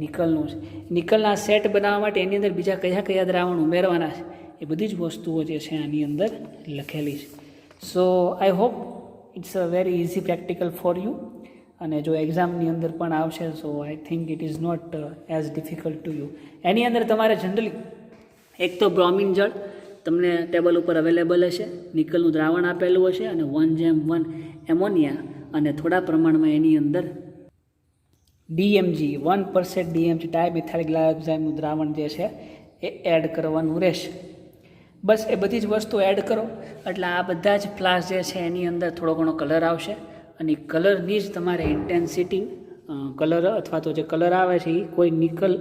નિકલનું છે. નિકલના સેટ બનાવવા માટે એની અંદર બીજા કયા દ્રાવણ ઉમેરવાના છે એ બધી જ વસ્તુઓ જે છે આની અંદર લખેલી છે. So I hope it's a very easy practical for you. અને જો એક્ઝામની અંદર પણ આવશે so I think it is not as difficult to you. એની અંદર તમારે જનરલી એક તો બ્રોમિન જળ તમને ટેબલ ઉપર અવેલેબલ હશે, નિકલનું દ્રાવણ આપેલું હશે અને 1:1 એમોનિયા અને થોડા પ્રમાણમાં એની અંદર ડીએમજી 1% ડીએમજી ડાયમિથાઇલ ગ્લાયકોઝાઇમનું દ્રાવણ જે છે એ એડ કરવાનું રહેશે. બસ એ બધી જ વસ્તુ એડ કરો એટલે આ બધા જ ફ્લાસ જે છે એની અંદર થોડો ઘણો કલર આવશે અને કલરની જ તમારે ઇન્ટેન્સિટી કલર અથવા તો જે કલર આવે છે એ કોઈ નિકલ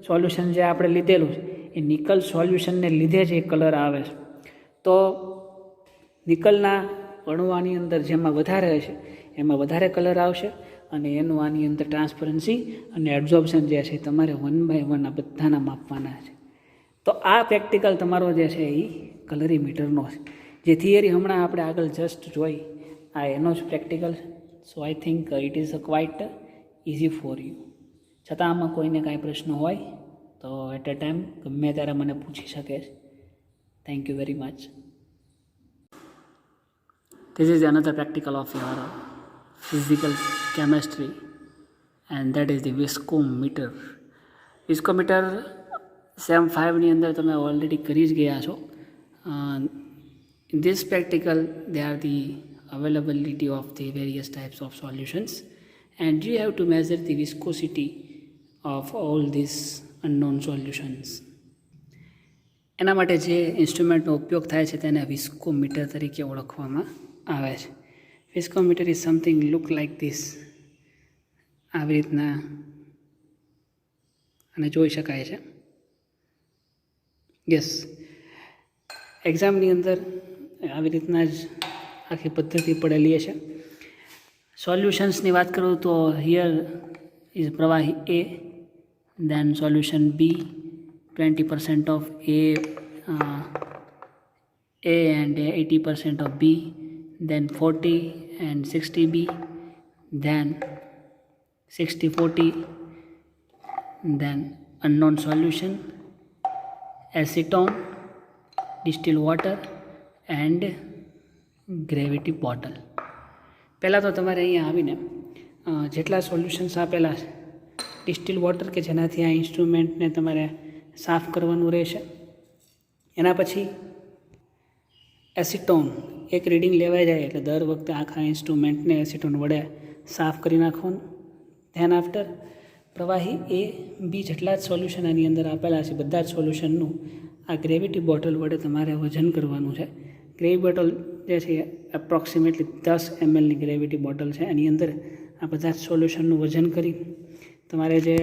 સોલ્યુશન જે આપણે લીધેલું છે એ નિકલ સોલ્યુશનને લીધે જ એ કલર આવે છે. તો નિકલના અણુઓની અંદર જેમાં વધારે હશે એમાં વધારે કલર આવશે અને એનું આની અંદર ટ્રાન્સપરન્સી અને એબ્ઝોર્પ્શન જે છે તમારે 1/1 આ બધાના માપવાના છે. તો આ પ્રેક્ટિકલ તમારો જે છે એ કલરીમીટરનો છે. જે થિયરી હમણાં આપણે આગળ જસ્ટ જોઈ આ એનો જ પ્રેક્ટિકલ છે. So I think it is quite easy for you. છતાં આમાં કોઈને કાંઈ પ્રશ્ન હોય તો એટ એ ટાઈમ ગમે ત્યારે મને પૂછી શકે છે. Thank you very much. This is another practical of your physical chemistry and that is the viscometer. Viscometer SEM 5 ની અંદર તમે ઓલરેડી કરી જ ગયા છો. In this practical there are the availability of the various types of solutions and you have to measure the viscosity of all these unknown solutions. એના માટે જે ઇન્સ્ટ્રુમેન્ટનો ઉપયોગ થાય છે તેને વિસ્કોમીટર તરીકે ઓળખવામાં આવે છે. Viscometer is something look like this. આવી રીતના અને જોઈ શકાય છે. યસ, એક્ઝામની અંદર આવી રીતના જ આખી પદ્ધતિ પડેલી છે. સોલ્યુશન્સની વાત કરું તો હિયર ઇઝ પ્રવાહી A, then solution B, 20% of A and 80% of B, then 40 and 60B, then 60-40, then unknown solution, acetone, distilled water and gravity bottle. પહેલાં તો તમારે અહીંયા આવીને જેટલા સોલ્યુશન્સ આપેલા છે ડિસ્ટિલ વોટર કે જેનાથી આ ઇન્સ્ટ્રુમેન્ટને તમારે સાફ કરવાનું રહેશે. એના પછી એસિટોન એક રીડિંગ લેવાઈ જાય એટલે દર વખતે આખા ઇન્સ્ટ્રુમેન્ટને એસિટોન વડે સાફ કરી નાખવાનું. ધેન આફ્ટર પ્રવાહી A, B જેટલા જ સોલ્યુશન આની અંદર આપેલા છે બધા જ સોલ્યુશનનું આ ગ્રેવિટી બોટલ વડે તમારે વજન કરવાનું છે. ગ્રેવી બોટલ જે છે એપ્રોક્સિમેટલી 10 mlની ગ્રેવિટી બોટલ છે. એની અંદર આ બધા જ સોલ્યુશનનું વજન કરી તમારે જે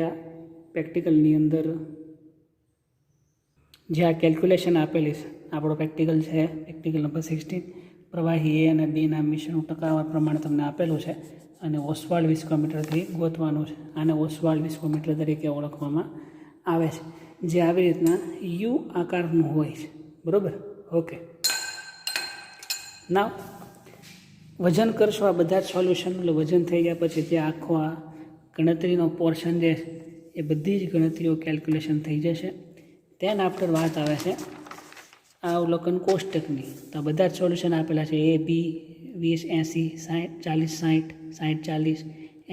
પ્રેક્ટિકલની અંદર જે આ કેલ્ક્યુલેશન આપેલી છે આપણો પ્રેક્ટિકલ છે પ્રેક્ટિકલ નંબર 16 પ્રવાહી A અને Bના મિશ્રણનું ટકાવાર પ્રમાણ તમને આપેલું છે અને ઓસ્વાલ્ડ વિસ્કોમીટરથી ગોતવાનું છે. આને ઓસ્વાલ્ડ વિસ્કોમીટર તરીકે ઓળખવામાં આવે છે જે આવી રીતના યુ આકારનું હોય છે. બરાબર, ઓકે. નાવ વજન કરશો આ બધા જ સોલ્યુશન એટલે વજન થઈ ગયા પછી જે આખો આ ગણતરીનો પોર્શન જે એ બધી જ ગણતરીઓ કેલ્ક્યુલેશન થઈ જશે. તેન આફ્ટર વાત આવે છે આ અવલોકન કોષ્ટકની. તો આ બધા જ સોલ્યુશન આપેલા છે A, B 20, 80, 40, 60, 60, 40,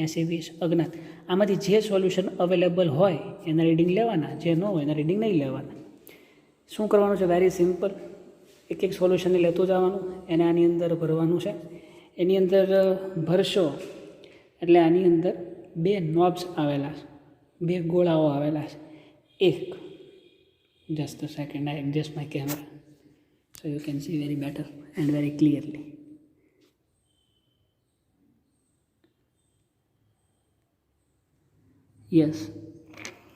80, 20 અજ્ઞાત. આમાંથી જે સોલ્યુશન અવેલેબલ હોય એના રીડિંગ લેવાના, જે ન હોય એના રીડિંગ નહીં લેવાના. શું કરવાનું છે? Very simple. એક એક સોલ્યુશનને લેતું જવાનું, એને આની અંદર ભરવાનું છે. એની અંદર ભરશો એટલે આની અંદર 2 નોબ્સ આવેલા છે, 2 ગોળાઓ આવેલા છે. એક just a second, I adjust my camera so you can see very better and very clearly. Yes,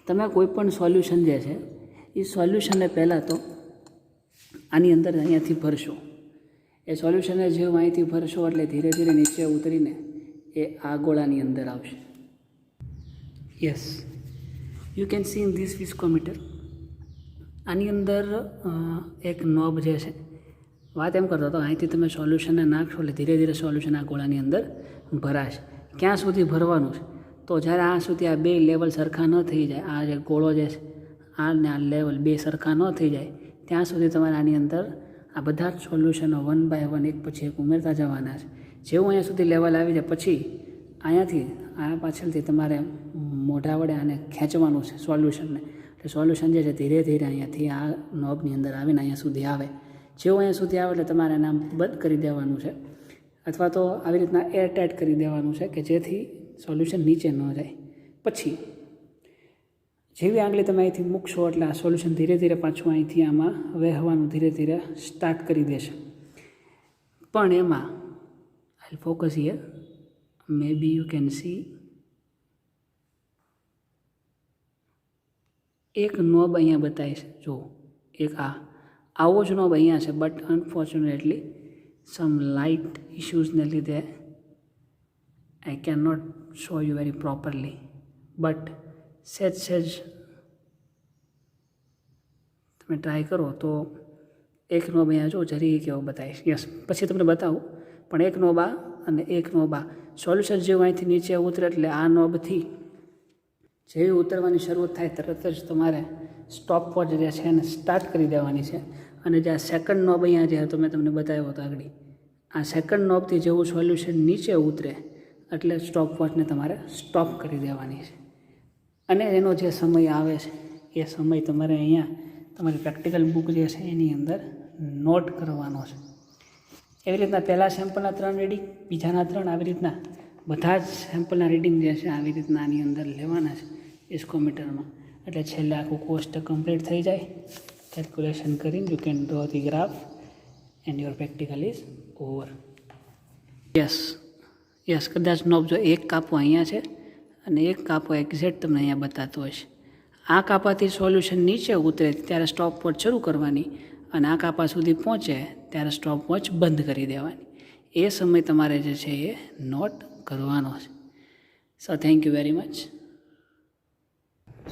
તમે કોઈ પણ સોલ્યુશન જે છે એ સોલ્યુશનને પહેલાં તો આની અંદર અહીંયાથી ભરશો. એ સોલ્યુશનને જેવું અહીંથી ભરશો એટલે ધીરે ધીરે નીચે ઉતરીને એ આ ગોળાની અંદર આવશે. Yes, you can see in this viscometer. આની અંદર એક નોબ જે છે, વાત એમ કરતો હતો અહીંથી તમે સોલ્યુશનને નાખશો એટલે ધીરે ધીરે સોલ્યુશન આ ગોળાની અંદર ભરાશે. ક્યાં સુધી ભરવાનું છે? તો જ્યારે આ સુધી આ 2 લેવલ સરખા ન થઈ જાય, આ જે ગોળો જે છે આ ને આ લેવલ 2 સરખા ન થઈ જાય ત્યાં સુધી તમારે આની અંદર આ બધા જ સોલ્યુશનો 1 by 1 એક પછી એક ઉમેરતા જવાના છે. જેવું અહીંયા સુધી લેવલ આવી જાય પછી અહીંયાથી આના પાછળથી તમારે મોઢા વડે આને ખેંચવાનું છે સોલ્યુશનને. એટલે સોલ્યુશન જે છે ધીરે ધીરે અહીંયાથી આ નોબની અંદર આવીને અહીંયા સુધી આવે. જેવું અહીંયા સુધી આવે એટલે તમારે એને આમ બંધ કરી દેવાનું છે, અથવા તો આવી રીતના એરટાઈટ કરી દેવાનું છે કે જેથી સોલ્યુશન નીચે ન જાય. પછી જેવી આંગળી તમે અહીંથી મૂકશો એટલે આ સોલ્યુશન ધીરે ધીરે પાછું અહીંથી આમાં વહેવાનું ધીરે ધીરે સ્ટાર્ટ કરી દેશે. પણ એમાં I focus here, maybe you can see એક નોબ અહીંયા બતાવે છે. જો એક આવો જ નોબ અહીંયા છે, બટ અનફોર્ચ્યુનેટલી સમ લાઇટ ઇશ્યુઝને લીધે I can not show you very properly, but સહેજ તમે ટ્રાય કરો તો એક નોબ અહીંયા જો જરી કેવો બતાવીશ. યસ, પછી તમને બતાવું. પણ એક નોબ આ અને એક નોબ આ. સોલ્યુશન જેવું અહીંથી નીચે ઉતરે એટલે આ નોબથી જેવી ઉતરવાની શરૂઆત થાય તરત જ તમારે સ્ટોપ વોચ જે છે એને સ્ટાર્ટ કરી દેવાની છે. અને જે આ સેકન્ડ નોબ અહીંયા જે હતો મેં તમને બતાવ્યો હતો આગળ, આ સેકન્ડ નોબથી જેવું સોલ્યુશન નીચે ઉતરે એટલે સ્ટોપ વોચને તમારે સ્ટોપ કરી દેવાની છે. અને એનો જે સમય આવે છે એ સમય તમારે અહીંયા તમારી પ્રેક્ટિકલ બુક જે છે એની અંદર નોટ કરવાનો છે. એવી રીતના પહેલાં સેમ્પલના 3 રીડિંગ, બીજાના 3, આવી રીતના બધા જ સેમ્પલના રીડિંગ જે છે આવી રીતના આની અંદર લેવાના છે ઇસ્કોમીટરમાં. એટલે છેલ્લે આખું કોષ્ટક કમ્પ્લીટ થઈ જાય, કેલ્ક્યુલેશન કરીને you can draw the graph and your practical is over. Yes, કદાચ નોબ જો એક કાપો અહીંયા છે અને એક કાપો એક્ઝેક્ટ તમને અહીંયા બતાતો હશે. આ કાપાથી સોલ્યુશન નીચે ઉતરે ત્યારે સ્ટોપ વોચ શરૂ કરવાની અને આ કાપા સુધી પહોંચે ત્યારે સ્ટોપ વોચ બંધ કરી દેવાની. એ સમય તમારે જે છે એ નોટ કરવાનો છે. So thank you very much.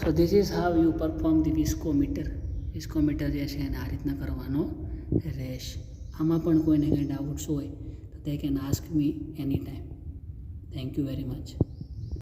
So this is how you perform the viscometer. Viscometer જે છે એને આ રીતના કરવાનો રહેશે. આમાં પણ કોઈને કંઈ ડાઉટ્સ હોય તો they can ask me any time. Thank you very much.